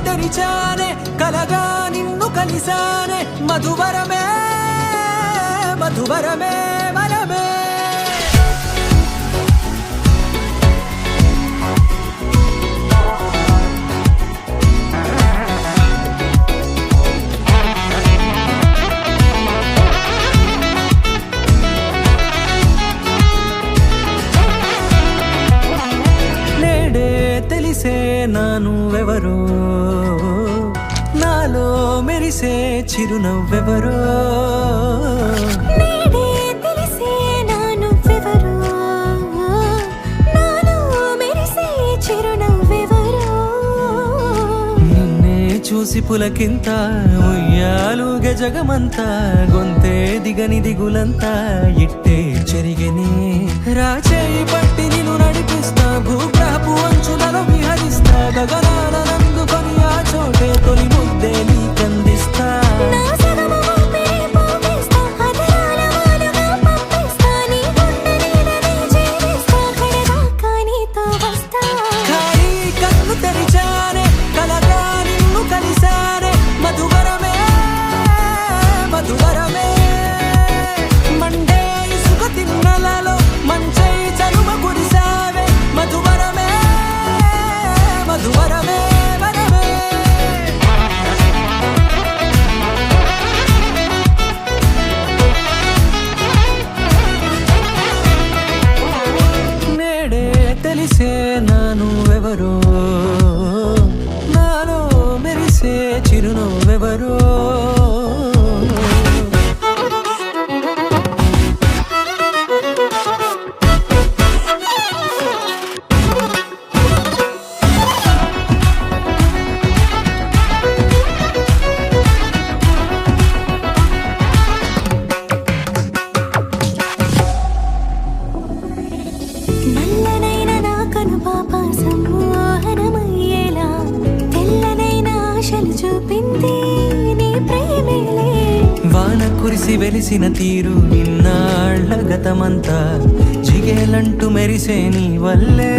తెరిచానే కలగా నిన్ను కలిసానే మధువరమే మధువరమే వరమే నానువెవరో నాలో మెరిసే చిరునవ్వెవరో నేడే తెలిసే నానువెవరో నాలో మెరిసే చిరునవ్వెవరో నిన్నే చూసి పులకింత ఉయ్యాలుగే జగమంతా గొంతే దిగని దిగులంతా ఇట్టే చెరిగనే రాచేయి పట్టి నిన్ను నడిపిస్తా భూగ్రహపు అంచులలో విహరిస్తా గగనాల నందుకొని ఆ చోటే తొలి ముద్దే నీకందిస్తా ఖాళీ కన్ను తెరిచానే కలగా నిన్ను కలిసానే మధువరమే మధువరమే మండే ఇసుక తిన్నలలో మంచై చలుమ కురిసావే మధువరమే మధువరమే వరమే నేడే తెలిసే నానువెవరో నాలో మెరిసే చిరునవ్వెవరో నల్లనైన నా కనుపాప సమ్మోహనమయ్యేలా తెల్లనైన ఆశలు చూపింది నీ ప్రేమేలే వాన కురిసి వెలిసిన తీరు నిన్నాళ్ళ గతమంతా జిగేలంటూ మెరిసే నీ వల్లే